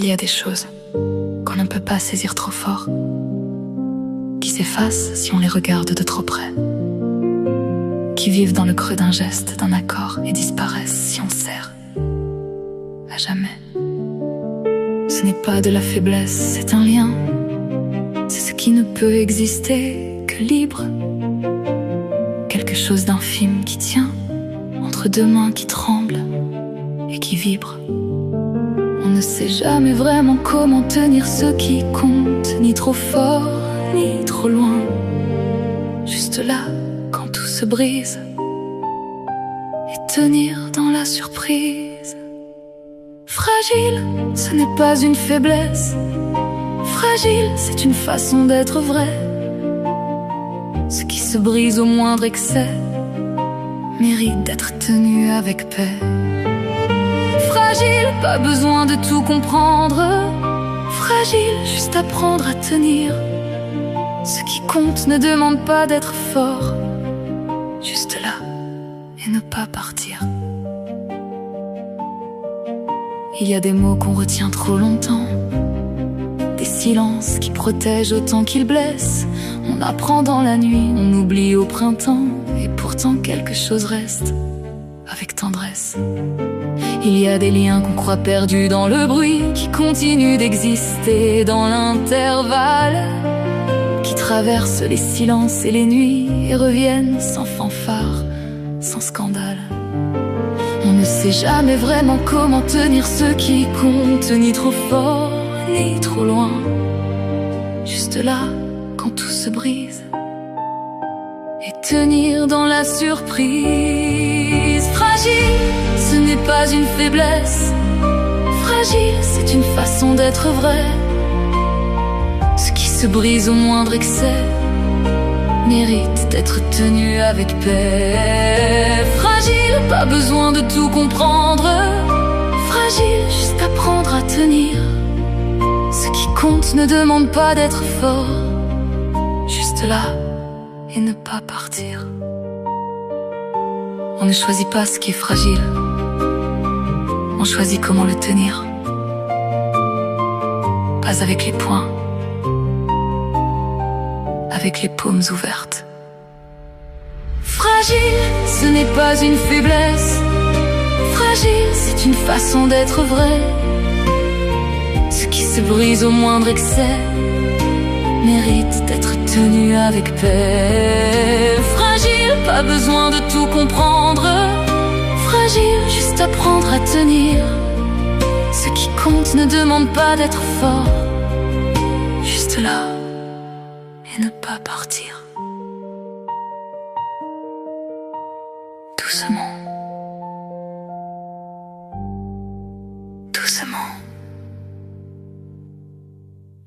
y a des choses qu'on ne peut pas saisir trop fort, qui s'effacent si on les regarde de trop près, qui vivent dans le creux d'un geste, d'un accord, et disparaissent si on serre à jamais. Ce n'est pas de la faiblesse, c'est un lien. C'est ce qui ne peut exister que libre. Quelque chose d'infime qui tient entre deux mains qui tremblent et qui vibrent. On ne sait jamais vraiment comment tenir ce qui compte, ni trop fort, ni trop loin. Juste là, quand tout se brise, et tenir dans la surprise. Fragile, ce n'est pas une faiblesse. Fragile, c'est une façon d'être vrai. Ce qui se brise au moindre excès mérite d'être tenu avec paix. Fragile, pas besoin de tout comprendre. Fragile, juste apprendre à tenir. Ce qui compte ne demande pas d'être fort, juste là et ne pas partir. Il y a des mots qu'on retient trop longtemps, des silences qui protègent autant qu'ils blessent. On apprend dans la nuit, on oublie au printemps, et pourtant quelque chose reste avec tendresse. Il y a des liens qu'on croit perdus dans le bruit, qui continuent d'exister dans l'intervalle, qui traversent les silences et les nuits et reviennent sans fanfare, sans scandale. On ne sait jamais vraiment comment tenir ce qui compte, ni trop fort, ni trop loin. Juste là, quand tout se brise, et tenir dans la surprise. Fragile, ce n'est pas une faiblesse. Fragile, c'est une façon d'être vrai. Ce qui se brise au moindre excès mérite d'être tenu avec paix. Fragile, pas besoin de tout comprendre. Fragile, juste apprendre à tenir. Ce qui compte ne demande pas d'être fort, juste là et ne pas partir. On ne choisit pas ce qui est fragile, on choisit comment le tenir. Pas avec les poings, avec les paumes ouvertes. Fragile, ce n'est pas une faiblesse. Fragile, c'est une façon d'être vrai. Ce qui se brise au moindre excès mérite d'être tenu avec paix. Fragile, pas besoin de tout comprendre. Fragile, juste apprendre à tenir. Ce qui compte ne demande pas d'être fort, juste là et ne pas partir. Doucement.